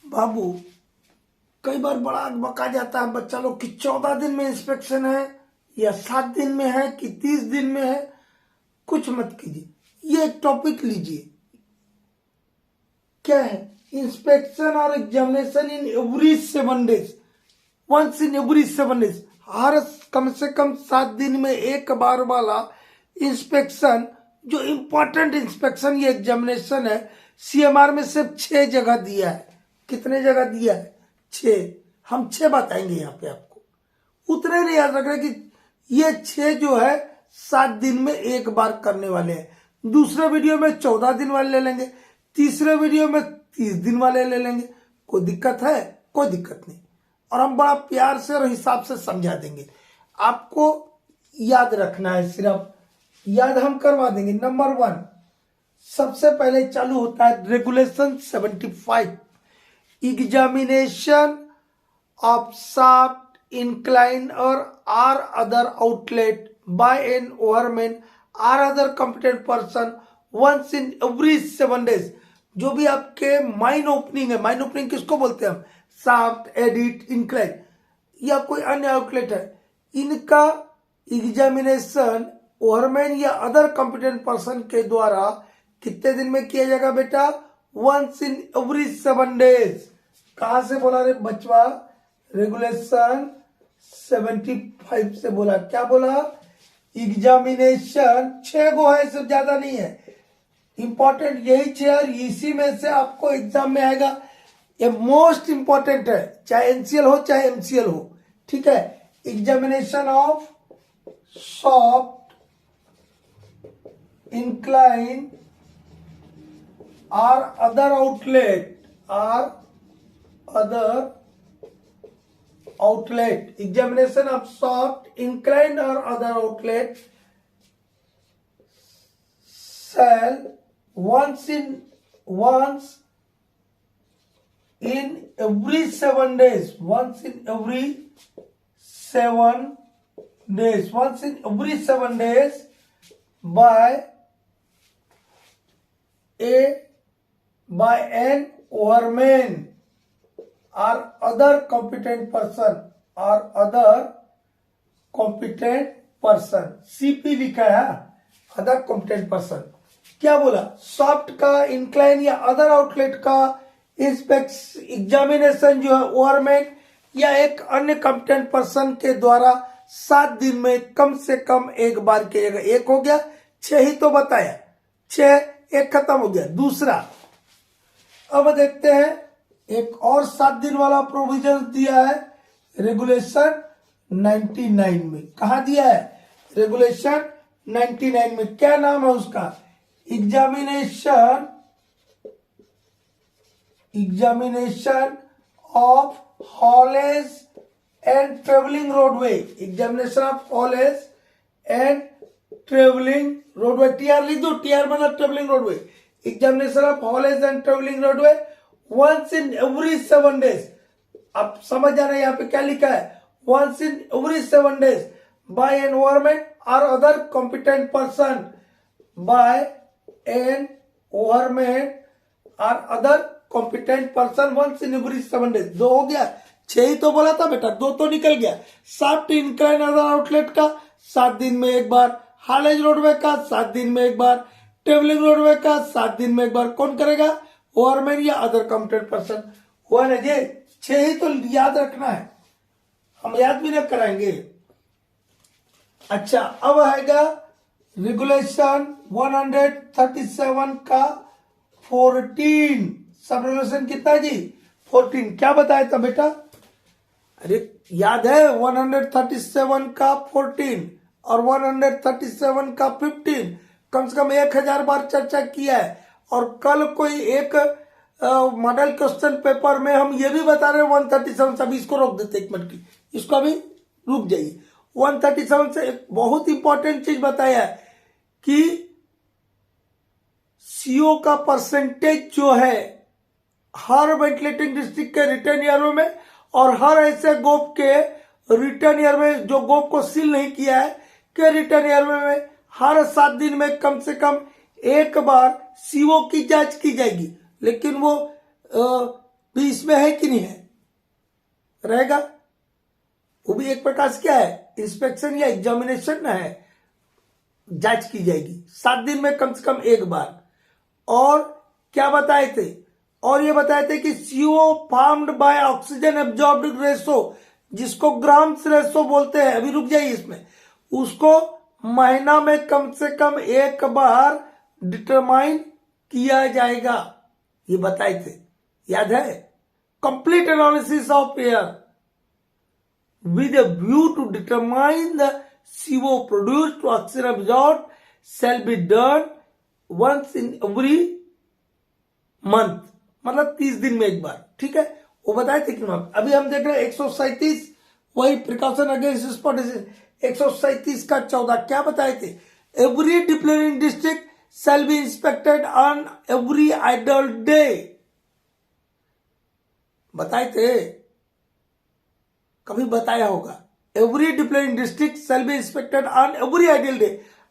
बाबू कई बार बड़ा बका जाता है बच्चा लोग कि 14 दिन में इंस्पेक्शन है या 7 दिन में है कि 30 दिन में है। कुछ मत कीजिए, ये एक टॉपिक लीजिए। क्या है? इंस्पेक्शन और examination in every 7 days, once in every 7 days. हर कम से कम 7 दिन में एक बार वाला इंस्पेक्शन, जो इंपॉर्टेंट इंस्पेक्शन ये एग्जामिनेशन है, सीएमआर में सिर्फ 6 जगह दिया है। कितने जगह दिया है? 6। हम 6 बताएंगे यहाँ पे आपको। उतने नहीं याद रख रहे कि ये 6 जो है 7 दिन में एक बार करने वाले हैं। दूसरे वीडियो में 14 दिन वाले ले लेंगे, तीसरे वीडियो में 30 दिन वाले ले लेंगे। कोई दिक्कत है? कोई दिक्कत नहीं। और हम बड़ा प्यार से और हिसाब से समझा देंगे। आपको याद रखना है, सिर्फ याद हम करवा देंगे। नंबर 1 सबसे पहले चालू होता है regulation 75, examination of shaft, incline और or other outlet by an overman or other competent person once in every 7 days. जो भी आपके माइन ओपनिंग है, माइन ओपनिंग किसको बोलते हैं हम? शाफ्ट, एडिट, इंक्लाइन या कोई अन्य आउटलेट है, इनका एग्जामिनेशन ओवरमैन या अदर कॉम्पिटेंट पर्सन के द्वारा कितने दिन में किया जाएगा बेटा? Once in every 7 days. कहां से बोला रे बचवा? रेगुलेशन 75 से बोला। क्या बोला? एग्जामिनेशन 6 गो है, सिर्फ ज्यादा नहीं है। इंपॉर्टेंट यही 6 और इसी में से आपको एग्जाम में आएगा। ये मोस्ट इंपॉर्टेंट है, चाहे एनसीएल हो चाहे एमसीएल हो। ठीक है? एग्जामिनेशन ऑफ सॉफ्ट, इंक्लाइन और other outlet, examination of shaft, incline और other outlet shall once in every 7 days, once in every 7 days by an overman or other competent person, CP लिखा है, other competent person. क्या बोला? Soft का, incline या other outlet का examination जो है ओवरमैन या एक अन्य कॉम्पिटेंट पर्सन के द्वारा 7 दिन में कम से कम एक बार किया। एक हो गया, 6 ही तो बताया, 6 एक खत्म हो गया। दूसरा अब देखते हैं, एक और 7 दिन वाला प्रोविजन दिया है रेगुलेशन 99 में। कहा दिया है? रेगुलेशन 99 में। क्या नाम है उसका? Examination of haulage and travelling roadway, examination of haulage and travelling roadway. TR लिख दो, टीआर मतलब travelling roadway. Examination of haulage and travelling roadway once in every 7 days. आप समझ जा रहे हैं यहाँ पे क्या लिखा है? Once in every 7 days by an overman or other competent person, by an overman or other competent person once in every 7 days। 2 हो गया, 6 ही तो बोला था बेटा, 2 तो निकल गया। सॉफ्ट, इंक्लाइन, अदर आउटलेट का 7 दिन में एक बार, हालेज रोडवे का 7 दिन में एक बार, ट्रेवलिंग रोडवे का 7 दिन में एक बार। कौन करेगा? ओवरमैन या अदर कॉम्पिटेंट पर्सन। हुआ ना जी? 6 ही तो याद रखना है, हम याद भी नहीं कराएंगे। अच्छा, अब आएगा रेगुलेशन 137 का 14। सब रेगुलेशन कितना जी? 14। क्या बताया था बेटा? अरे याद है, 137 का 14 और 137 का 15 कम से कम 1000 बार चर्चा किया है। और कल कोई एक मॉडल क्वेश्चन पेपर में हम ये भी बता रहे हैं 137। अभी इसको रोक देते 1 मिनट की, इसको अभी रुक जाइए। 137 से एक बहुत इंपॉर्टेंट चीज बताया है कि सीओ का परसेंटेज जो है हर वेंटिलेटिंग डिस्ट्रिक्ट के रिटर्न ईयर में और हर ऐसे गोप के रिटर्न ईयर में जो गोप को सील नहीं किया है के रिटर्न ईयर में हर 7 दिन में कम से कम एक बार सीओ की जांच की जाएगी। लेकिन वो भी इसमें है कि नहीं है, रहेगा। वो भी एक प्रकार से क्या है, इंस्पेक्शन या एग्जामिनेशन है, जांच की जाएगी 7 दिन में कम से कम एक बार। और क्या बताए थे, और ये बताए थे कि CO formed by oxygen absorbed ratio, जिसको ग्राम्स रेशो बोलते हैं, अभी रुक जाइए इसमें, उसको महीना में कम से कम एक बार डिटरमाइन किया जाएगा, ये बताए थे, याद है। Complete analysis of air with a view to determine the CO produced to oxygen absorbed shall be done once in every month, मतलब 30 दिन में एक बार, ठीक है, वो बताए थे कि ना। अभी हम देख रहे हैं 137, वही प्रिकॉशन अगेंस्ट स्पॉट डिजीज, 137 का 14 क्या बताए थे, every depillaring district shall be inspected on every idle day, बताए थे, कभी बताया होगा। Every depillaring district shall be inspected on every idle day.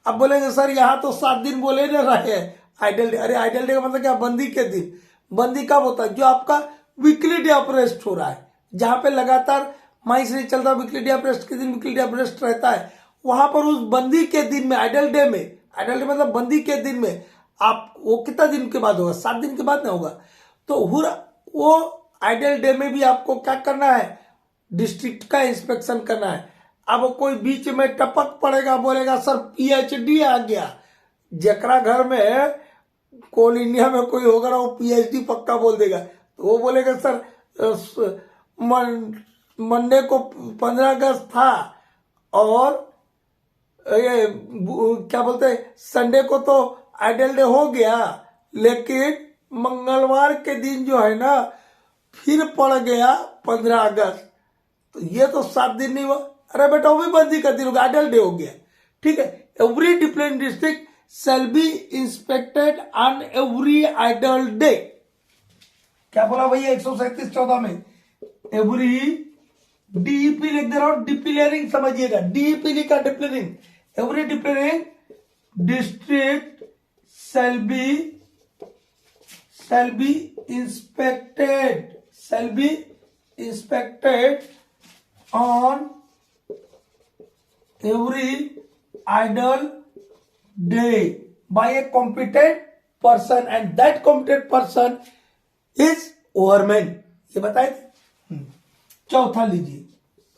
अब बोलेंगे सर यहां तो 7 दिन बोले ना रहे हैं आइडल डे, अरे आइडल डे का मतलब क्या, बंदी के दिन। बंदी कब होता है, जो आपका वीकली डे ऑफ रेस्ट हो रहा है, जहां पे लगातार माइस नहीं चल रहा, वीकली डे ऑफ रेस्ट के दिन वीकली डे ऑफ रेस्ट रहता है, वहां पर उस बंदी के दिन में, आइडल डे में, आइडल डे मतलब बंदी के दिन में, आप वो कितना दिन के बाद होगा, 7 दिन के बाद ना होगा, तो वो आइडल डे में भी आपको क्या करना है, डिस्ट्रिक्ट का इंस्पेक्शन करना है। अब कोई बीच में टपक पड़ेगा, बोलेगा सर PhD आ गया, जकरा घर में कोल इंडिया में कोई होगा ना, वो PhD पक्का बोल देगा, तो वो बोलेगा सर मंडे को 15 अगस्त था और ये क्या बोलते हैं संडे को तो आइडल डे हो गया, लेकिन मंगलवार के दिन जो है ना फिर पड़ गया 15 अगस्त, तो ये तो 7 दिन नहीं हुआ, अरे बेटा वो भी बंदी का दिन हो गया, आइडल डे हो गया, ठीक है। Every depillaring district shall be inspected on every idle day. क्या बोला भैया 137-14 में, एवरी DEP लिख दे रहा हूं, डिप्लेरिंग समझिएगा, DEP लिखा depillaring, every depillaring district shall be inspected on every idle day by a competent person and that competent person is overman, ये बताए थे। चौथा लीजिए,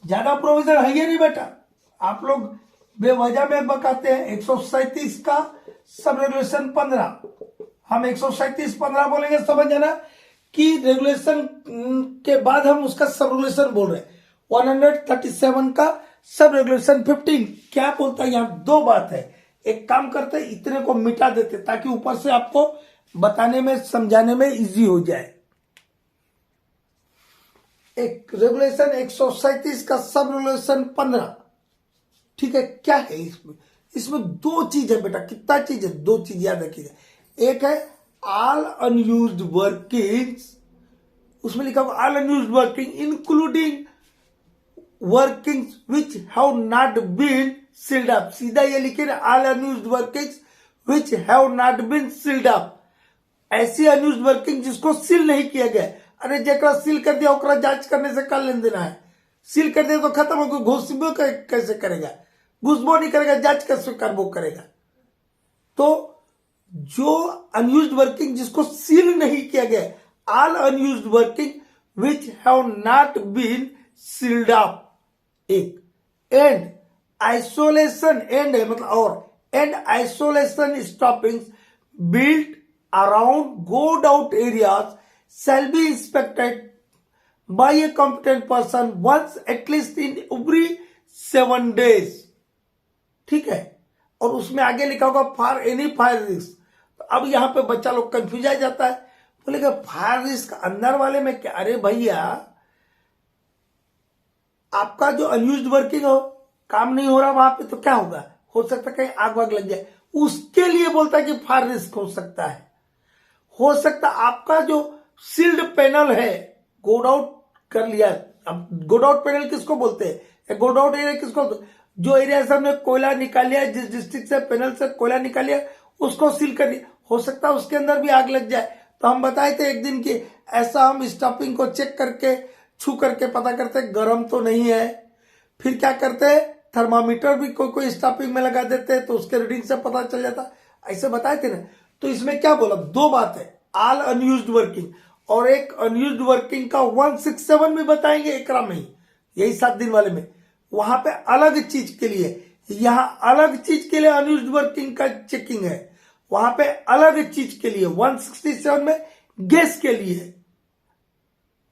ज्यादा प्रोविजन है ये नहीं बेटा, आप लोग बेवजह में बकाते हैं। 137 का सब रेगुलेशन 15, हम 137-15 बोलेंगे, समझ जाना कि रेगुलेशन के बाद हम उसका सब रेगुलेशन बोल रहे हैं। 137 का सब रेगुलेशन 15 क्या बोलता है, यहाँ 2 बात है, एक काम करते इतने को मिटा देते ताकि ऊपर से आपको बताने में समझाने में इजी हो जाए। एक रेगुलेशन 137 का सब रेगुलेशन 15, ठीक है, क्या है इसमें 2 चीज है बेटा, कितना चीज है, 2 चीज याद रखिएगा। एक है ऑल अनयूज्ड वर्किंग्स, उसमें लिखा हुआ all unused working including workings which have not been sealed up, सीधा ये लिखे all unused workings which have not been sealed up, ऐसी अनयूज्ड वर्किंग जिसको सील नहीं किया गया। अरे जरा सील कर दिया ओकरा जांच करने से कर लेन देना है, सील कर दिया तो खत्म हो गया, घुसबो कैसे करेगा, घुसबो नहीं करेगा, जांच कैसे करबो करेगा। तो जो अनयूज्ड वर्किंग जिसको सील नहीं किया गया, all unused working which have not been sealed up, एक एंड आइसोलेशन, एंड है मतलब और, end isolation stoppings built around goaf out areas shall be inspected by a competent person once at least in every 7 days, ठीक है। और उसमें आगे लिखा होगा फॉर एनी फायर रिस्क। तो अब यहां पे बच्चा लोग कंफ्यूज आ जाता है, बोलेगा फायर रिस्क अंदर वाले में क्या, अरे भैया आपका जो अनयूज्ड वर्किंग हो, काम नहीं हो रहा वहां पे, तो क्या होगा, हो सकता है कहीं आग वाग लग जाए, उसके लिए बोलता है कि फायर रिस्क हो सकता है। हो सकता आपका जो सील्ड पैनल है, गोड आउट कर लिया, अब गोड आउट पैनल किसको बोलते हैं, गोड आउट एरिया किसको, जो एरिया से हमने कोयला निकाल लिया, जिस डिस्ट्रिक्ट से पैनल से कोयला निकाल लिया उसको सील कर दिया, हो सकता है उसके अंदर भी आग लग जाए, तो हम बताए थे एक दिन कि ऐसा हम स्टॉपिंग को चेक करके छू करके पता करते गर्म तो नहीं है। फिर क्या करते, थर्मामीटर भी कोई कोई स्टॉपिंग में लगा देते तो उसके रीडिंग से पता चल जाता, ऐसे बताए थे ना। तो इसमें क्या बोला, दो बात है, ऑल अनयूज्ड वर्किंग और एक अनयूज्ड वर्किंग का 167 में बताएंगे एकरा में ही, यही 7 दिन वाले में। वहां पे अलग चीज के लिए, यहां अलग चीज के लिए अनयूज्ड वर्किंग का चेकिंग है, वहां पे अलग चीज के लिए 167 में गैस के लिए,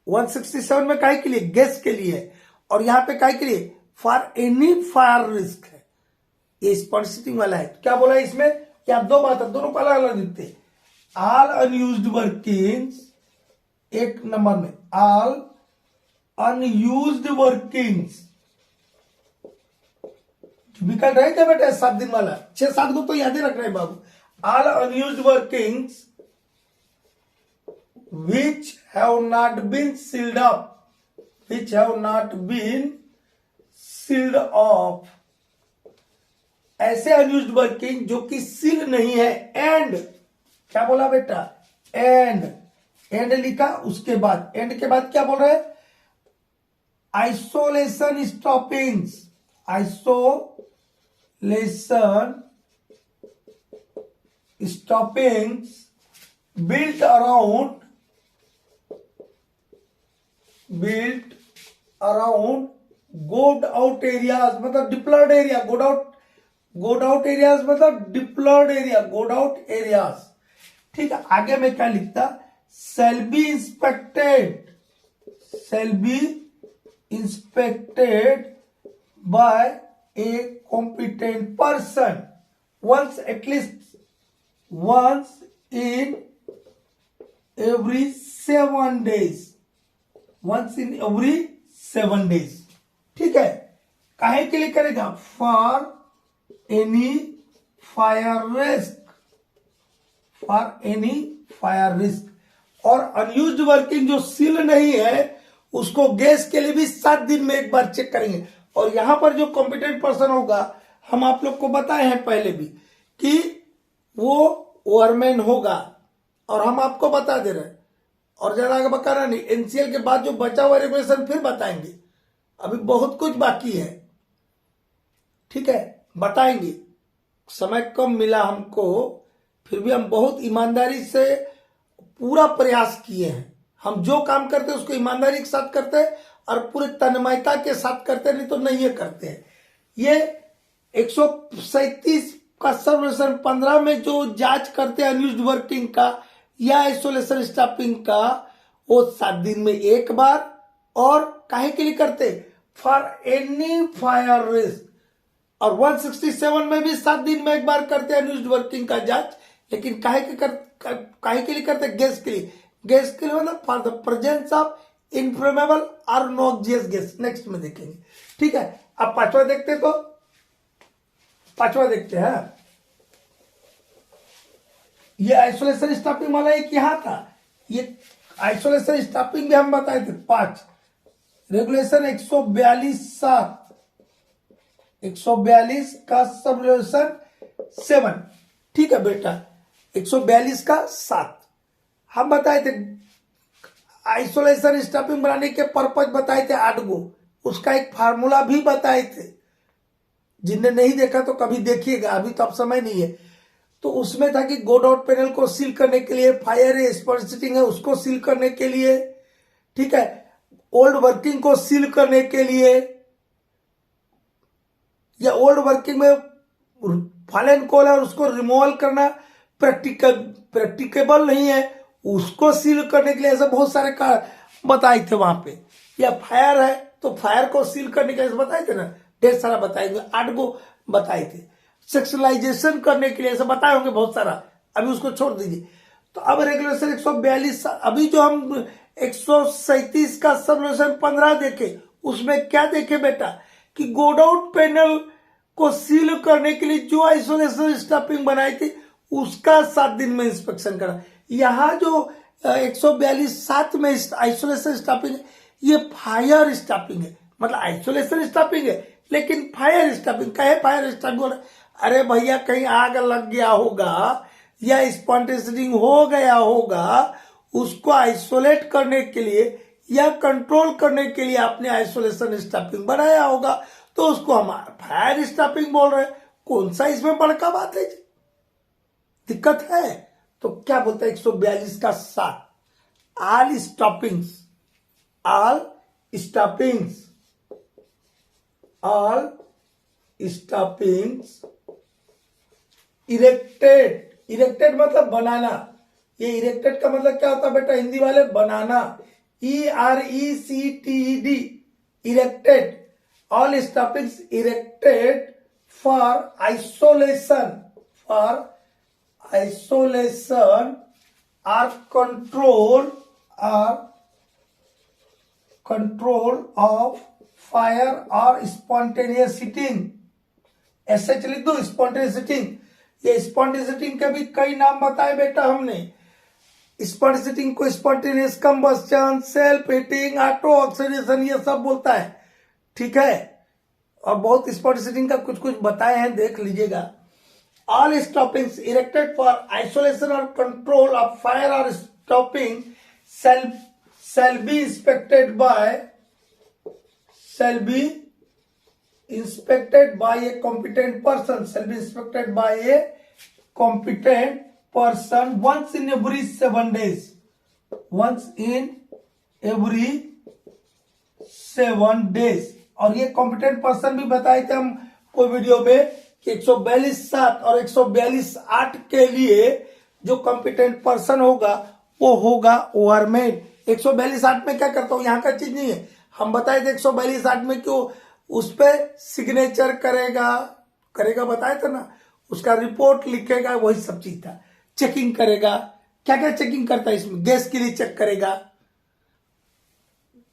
167 में काहे के लिए, गैस के लिए, और यहां पे काहे के लिए, फॉर एनी फायर रिस्क है। ये स्पॉन्सिटिंग वाला है। तो क्या बोला इसमें, क्या दो बात है, दोनों को अलग अलग दिखते हैं। ऑल अनयूज्ड वर्किंग्स, एक नंबर में ऑल अनयूज्ड वर्किंग्स, डिफिकल्ट है क्या बेटा 7 दिन वाला, 6-7 को तो याद ही रखना है बाबू। All unused workings which have not been sealed up, which have not been sealed off, ऐसे अनयूज्ड वर्किंग जो कि सील नहीं है। एंड क्या बोला बेटा, एंड लिखा, उसके बाद एंड के बाद क्या बोल रहे हैं, आइसोलेशन स्टॉपिंग्स, आइसोलेशन स्टॉपिंग्स built around गोड आउट एरियाज, मतलब डिप्लॉयड एरिया, गोड आउट एरियाज मतलब डिप्लॉयड एरिया, गोड आउट एरियाज। ठीक है, आगे में क्या लिखता, shall be inspected by a competent person once, at least once in every 7 days, once in every 7 days। ठीक है, काहे के लिए करेगा, for any fire risk, for any fire risk. और अनयूज्ड वर्किंग जो सील नहीं है उसको गैस के लिए भी 7 दिन में एक बार चेक करेंगे। और यहां पर जो कॉम्पिटेंट पर्सन होगा, हम आप लोग को बताए हैं पहले भी कि वो ओवरमैन होगा, और हम आपको बता दे रहे हैं, और ज्यादा आगे बताना नहीं, एनसीएल के बाद जो बचा हुआ रेगुलेशन फिर बताएंगे, अभी बहुत कुछ बाकी है। ठीक है, बताएंगे, समय कम मिला हमको, फिर भी हम बहुत ईमानदारी से पूरा प्रयास किए हैं। हम जो काम करते हैं उसको ईमानदारी के साथ करते हैं और पूरे तन्मयता के साथ करते, नहीं तो नहीं ये करते हैं। ये 137 का सब रेगुलेशन 15 में जो जांच करते हैं अनयूज्ड वर्किंग का या आइसोलेशन स्टॉपिंग का, वो 7 दिन में एक बार, और काहे के लिए करते, फॉर एनी फायर रिस्क। और 167 में भी 7 दिन में एक बार करते हैं अनयूज्ड वर्किंग का जांच, लेकिन काहे के लिए करते, गैस के लिए, गैस के लिए मतलब for the presence of inflammable और नॉक्सियस गैस। नेक्स्ट में देखेंगे। ठीक है, अब पांचवा देखते, तो पांचवा देखते हैं, ये आइसोलेशन स्टॉपिंग वाला एक यहां था, ये आइसोलेशन स्टॉपिंग भी हम बताए थे 5, रेगुलेशन 142 का सब रेगुलेशन 7। ठीक है बेटा, 142 का 7 हम बताए थे। आइसोलेशन स्टॉपिंग बनाने के पर्पज बताए थे 8 गो, उसका एक फार्मूला भी बताए थे, जिनने नहीं देखा तो कभी देखिएगा, अभी तो अब समय नहीं है। तो उसमें था कि गोड आउट पैनल को सील करने के लिए, फायर है, स्पॉन्सिटिंग है, उसको सील करने के लिए, ठीक है, ओल्ड वर्किंग को सील करने के लिए, या ओल्ड वर्किंग में फॉलन कोल है और उसको रिमूवल करना प्रैक्टिकेबल नहीं है, उसको सील करने के लिए, ऐसे बहुत सारे कार्य बताए थे वहां पे। या फायर है तो फायर को सील करने के लिए बताए थे ना, ढेर सारा बताएंगे, 8 गो बताए थे। सेक्सुअलाइजेशन करने के लिए ऐसा बताए होंगे बहुत सारा, अभी उसको छोड़ दीजिए। तो अब रेगुलेशन 142, अभी जो हम 137 का सब रेगुलेशन 15 देखे, उसमें क्या देखे बेटा कि गोड आउट पैनल को सील करने के लिए जो आइसोलेशन स्टॉपिंग बनाई थी उसका 7 दिन में इंस्पेक्शन करा। यहां जो 142-7 में आइसोलेशन स्टॉपिंग है, ये फायर स्टॉपिंग है, मतलब आइसोलेशन स्टॉपिंग है लेकिन फायर स्टॉपिंग का है। फायर स्टॉपिंग, अरे भैया कहीं आग लग गया होगा या स्पॉन्टेनियस हो गया होगा, उसको आइसोलेट करने के लिए या कंट्रोल करने के लिए आपने आइसोलेशन स्टॉपिंग बनाया होगा, तो उसको हम फायर स्टॉपिंग बोल रहे हैं। कौन सा इसमें बड़का बात है जी? दिक्कत है तो क्या बोलते हैं 142 का 7, all stoppings, all stoppings, all stoppings erected, erected मतलब बनाना। ये इरेक्टेड का मतलब क्या होता है बेटा हिंदी वाले? बनाना। ERECTED, erected. All stoppings erected for isolation, for isolation or control, or control of fire और स्पॉन्टेनियस हिटिंग। ऐसे लिख दो स्पॉन्टेनियस हिटिंग। ये स्पॉन्टेनियस हिटिंग के भी कई नाम बताए बेटा हमने। स्पॉन्टेनियस हिटिंग को spontaneous combustion, self heating, auto oxidation, ये सब बोलता है, ठीक है। और बहुत स्पॉन्टेनियस हिटिंग का कुछ कुछ बताए हैं, देख लीजिएगा। All stoppings erected for isolation और कंट्रोल ऑफ फायर और stopping shall be inspected by a competent person, shall be inspected by a competent person once in every 7 days, once in every 7 days। और ये competent person भी बताए थे हम कोई video में कि 142(7) और 142(8) के लिए जो कॉम्पिटेंट पर्सन होगा वो होगा ओवरमैन। 142(8) में क्या करता हूं, यहां का चीज नहीं है, हम बताए थे 142(8) में क्यों उस पर सिग्नेचर करेगा बताया था ना, उसका रिपोर्ट लिखेगा, वही सब चीज था। चेकिंग करेगा, क्या क्या चेकिंग करता है इसमें? गैस के लिए चेक करेगा,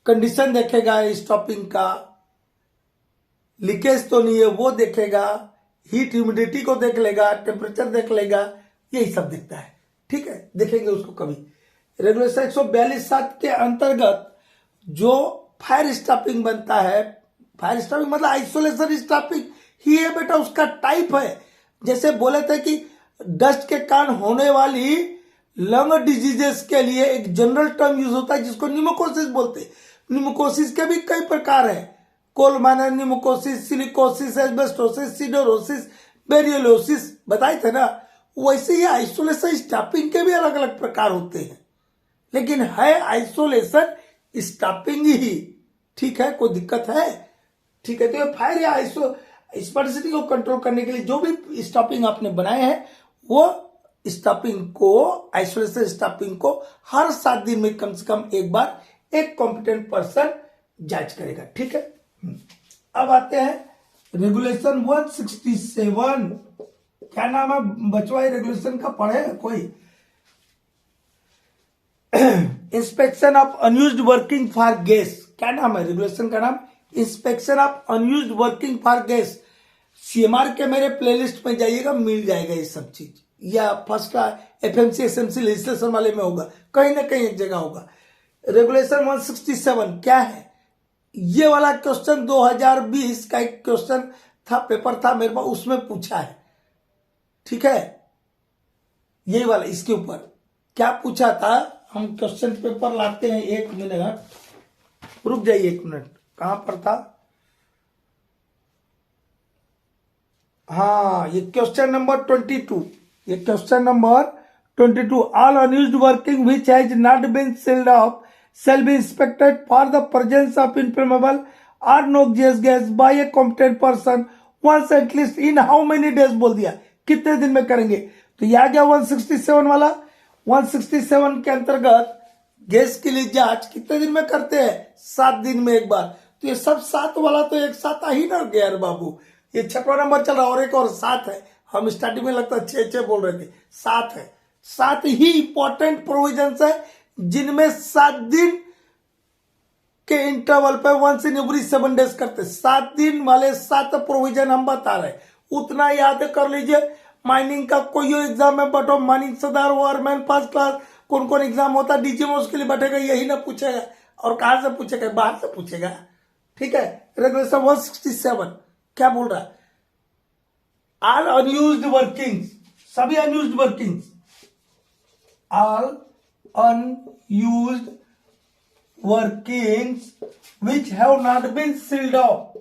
कंडीशन देखेगा स्टॉपिंग का, लीकेज तो नहीं है वो देखेगा, हीट ह्यूमिडिटी को देख लेगा, टेम्परेचर देख लेगा, यही सब दिखता है, ठीक है। देखेंगे उसको कभी। रेगुलेशन 142(7) के अंतर्गत जो फायर स्टॉपिंग बनता है, फायर स्टॉपिंग मतलब आइसोलेशन स्टॉपिंग ही है बेटा, उसका टाइप है। जैसे बोले थे कि डस्ट के कारण होने वाली लंग डिजीजेस के लिए एक जनरल टर्म यूज होता है जिसको न्यूमोकोसिस बोलते हैं। न्यूमोकोसिस के भी कई प्रकार है, कोल माइनर न्यूमोकोसिस, सिलिकोसिस, एस्बेस्टोसिस, सिडोरोसिस, बेरियोलोसिस बताए थे ना। वैसे ही आइसोलेशन स्टॉपिंग के भी अलग अलग प्रकार होते हैं, लेकिन है आइसोलेशन स्टॉपिंग ही, ठीक है। कोई दिक्कत है, ठीक है। तो फायर या स्पॉन्टेनियस को कंट्रोल करने के लिए जो भी स्टॉपिंग आपने बनाए हैं, वो स्टॉपिंग को, आइसोलेशन स्टॉपिंग को हर 7 दिन में कम से कम एक बार एक कॉम्पिटेंट पर्सन जांच करेगा, ठीक है। अब आते हैं रेगुलेशन 167। क्या नाम है बचवा रेगुलेशन का, पढ़े कोई? Inspection of unused working for gas. क्या नाम है रेगुलेशन का नाम? Inspection of unused working for gas. CMR के मेरे प्लेलिस्ट में जाइएगा, मिल जाएगा ये सब चीज, या फर्स्ट एफएमसी एसएमसी लेजिस्लेशन वाले में होगा, कहीं ना कहीं एक जगह होगा। रेगुलेशन 167 क्या है? ये वाला क्वेश्चन 2020 का एक क्वेश्चन था, पेपर था मेरे पास, उसमें पूछा है, ठीक है। यही वाला, इसके ऊपर क्या पूछा था, हम क्वेश्चन पेपर लाते हैं, 1 मिनट रुक जाइए, 1 मिनट। कहां पर था? हाँ, ये क्वेश्चन नंबर 22, ये question number 22। All unused working which has not been sealed off shall be inspected for the presence of inflammable or noxious gas by a competent person once at least in how many days बोल दिया, कितने दिन में करेंगे। तो यह आ गया 167 वाला। 167 के अंतर्गत गैस के लिए जांच कितने दिन में करते हैं? 7 दिन में एक बार। तो ये सब 7 वाला तो एक साथ आ ही ना गया यार बाबू, ये 6वां नंबर चल रहा, और एक और 7 है। हम स्टार्टिंग में लगता है 6 बोल रहे थे, 7 है। 7 ही इंपॉर्टेंट प्रोविजन है जिनमें 7 दिन के इंटरवल पे वंस इन एवरी 7 डेज करते। 7 दिन वाले 7 प्रोविजन हम बता रहे, उतना याद कर लीजिए। माइनिंग का कोई एग्जाम में बैठो, माइनिंग सरदार वायरमैन फर्स्ट क्लास, कौन कौन एग्जाम होता, डीजीएम उसके लिए बैठेगा, यही ना पूछेगा। और कहां से पूछेगा? बाहर से पूछेगा, ठीक है। रेगुलेशन 167 क्या बोल रहा है? ऑल अनयूज्ड वर्किंग्स, सभी unused workings all unused workings which have not been sealed off,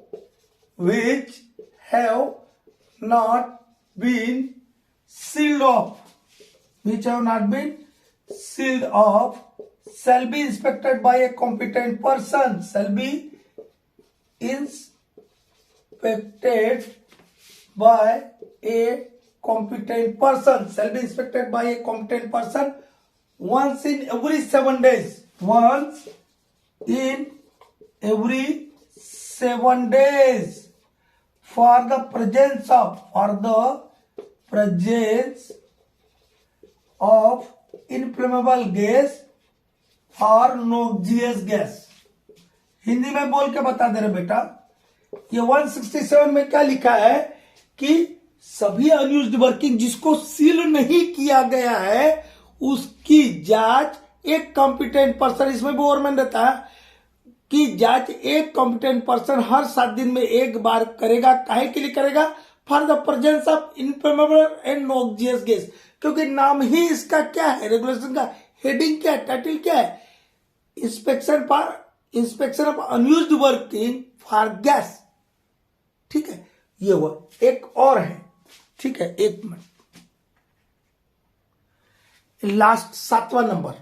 which have not been sealed off, which have not been sealed off, shall be inspected by a competent person, shall be inspected by a competent person, shall be inspected by a competent person once in every 7 days, once in every 7 days, for the presence of inflammable gas और नोक्सियस gas. Hindi में बोल के बता दे रहे बेटा, ये 167 में क्या लिखा है कि सभी अनयूज्ड वर्किंग जिसको सील नहीं किया गया है उसकी जांच एक कॉम्पिटेंट पर्सन, इसमें गवर्नमेंट रहता है कि जांच एक कॉम्पिटेंट पर्सन हर 7 दिन में एक बार करेगा। काहे के लिए करेगा? For the presence of inflammable and noxious gas, क्योंकि नाम ही इसका क्या है, रेगुलेशन का हेडिंग क्या है, टाइटल क्या है, inspection of unused working for gas. ठीक है, ये हुआ। एक और है, ठीक है, एक मिनट, लास्ट 7वां नंबर।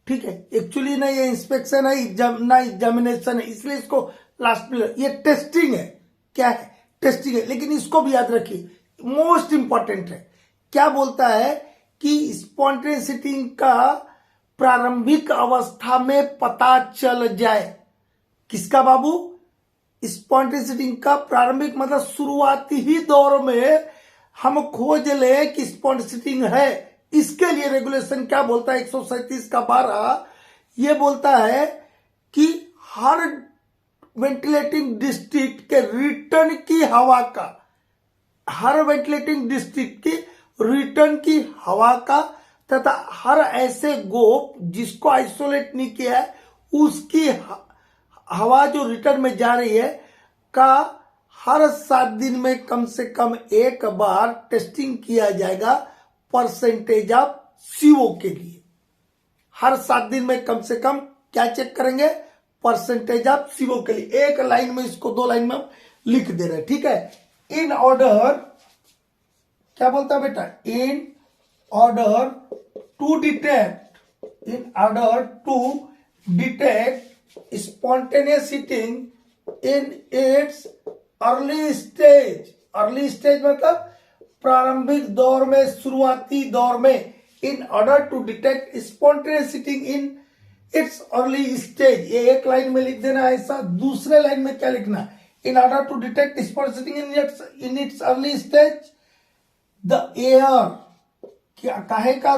ठीक है, एक्चुअली ना ये इंस्पेक्शन है ना एग्जामिनेशन है, इसलिए इसको लास्ट में, ये टेस्टिंग है। क्या है? टेस्टिंग है, लेकिन इसको भी याद रखिए, मोस्ट इंपॉर्टेंट है। क्या बोलता है कि स्पॉन्टेनियस का प्रारंभिक अवस्था में पता चल जाए। किसका बाबू? स्पॉन्टेनियस का प्रारंभिक मतलब शुरुआती ही दौर में हम खोज ले कि स्पॉन्टेनियस है। इसके लिए रेगुलेशन क्या बोलता है? 137 का 12 ये बोलता है कि हर वेंटिलेटिंग डिस्ट्रिक्ट के रिटर्न की हवा का, हर वेंटिलेटिंग डिस्ट्रिक्ट की रिटर्न की हवा का तथा हर ऐसे गोप जिसको आइसोलेट नहीं किया है उसकी हवा जो रिटर्न में जा रही है का हर 7 दिन में कम से कम एक बार टेस्टिंग किया जाएगा परसेंटेज ऑफ CO के लिए। हर 7 दिन में कम से कम क्या चेक करेंगे? परसेंटेज ऑफ CO के लिए। एक लाइन में इसको 2 लाइन में हम लिख दे रहे हैं। ठीक है, इन ऑर्डर, क्या बोलता है बेटा? In order to detect spontaneous heating in its early stage. Early stage मतलब प्रारंभिक दौर में, शुरुआती दौर में। In order to detect spontaneous heating in its early stage, ये एक लाइन में लिख देना। ऐसा दूसरे लाइन में क्या लिखना? In order to detect spontaneous heating in its early stage the air, क्या काहे का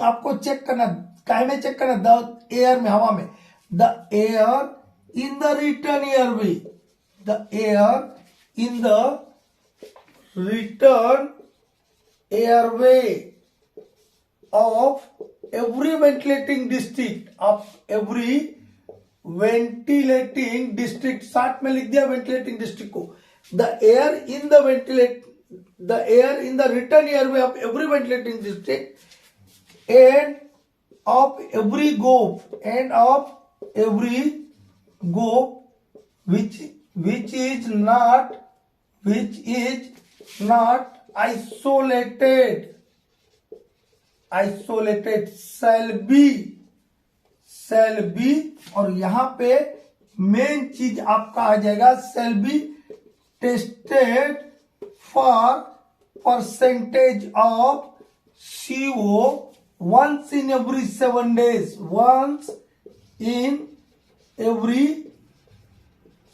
आपको चेक करना, काहे में चेक करना? द एयर में, हवा में। The air in the return airway, the air in the return airway of every ventilating district, of every ventilating district। साथ में लिख दिया ventilating district को। the air in the return airway of every ventilating district and of every group which is not isolated shall be, और यहां पे main चीज आपका आ जाएगा shall be tested for percentage of CO once in every 7 days, once in every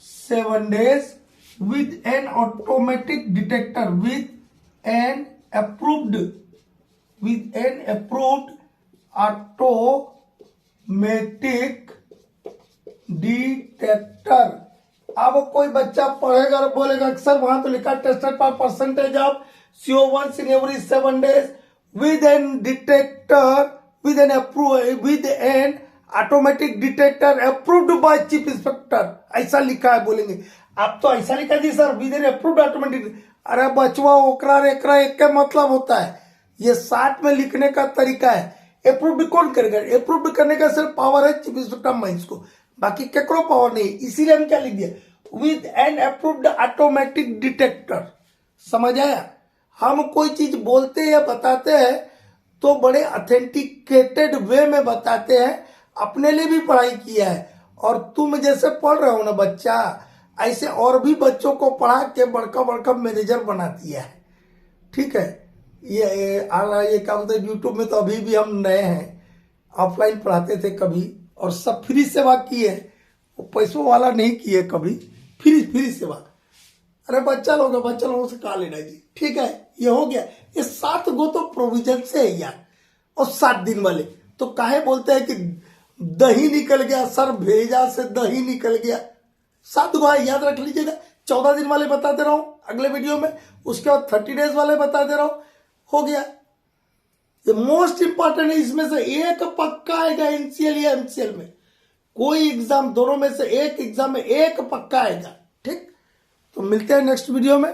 7 days with an automatic detector, with an approved automatic detector। अब कोई बच्चा पढ़ेगा और बोलेगा सर वहां तो लिखा tested for percentage of CO once in every 7 days with an detector, with an automatic detector approved by chief inspector, ऐसा लिखा है। बोलेंगे आप तो ऐसा लिखा जी sir with an approved automatic. अरे बचवा ओकरा रेकरा एक का मतलब होता है, ये 60 में लिखने का तरीका है। अप्रूव्ड कौन करेगा? अप्रूव्ड करने का सिर्फ पावर है चीफ मिनिस्टर ऑफ माइंस को, बाकी केकरो पावर नहीं। इसीलिए हम क्या लिख दिया, with an approved automatic detector. समझ आया? हम कोई चीज बोलते हैं या बताते हैं तो बड़े ऑथेंटिकेटेड वे में बताते हैं, अपने लिए भी पढ़ाई किया है। और तुम जैसे पढ़ रहे हो ना बच्चा, ऐसे और भी बच्चों को पढ़ा के बड़का बड़का मैनेजर बना दिया है। ठीक है, ये क्या बोलते हैं, यूट्यूब में तो अभी भी हम नए हैं, ऑफलाइन पढ़ाते थे कभी, और सब फ्री सेवा किए, वो पैसों वाला नहीं किए कभी, फ्री सेवा। अरे बच्चा लोगों से कहा लेना जी। ठीक है, ये हो गया। ये 7 गो तो प्रोविजन से है यार, और 7 दिन वाले तो काहे बोलते हैं कि दही निकल गया सर, भेजा से दही निकल गया। 7 गो है, याद रख लीजिएगा। 14 दिन वाले बता दे रहा हूं अगले वीडियो में, उसके बाद 30 डेज वाले बता दे रहा हूं। हो गया। ये मोस्ट इंपॉर्टेंट है, इसमें से एक पक्का आएगा एनसीएल या एमसीएल में, कोई एग्जाम, दोनों में से एक एग्जाम में एक पक्का आएगा। ठीक, तो मिलते हैं नेक्स्ट वीडियो में।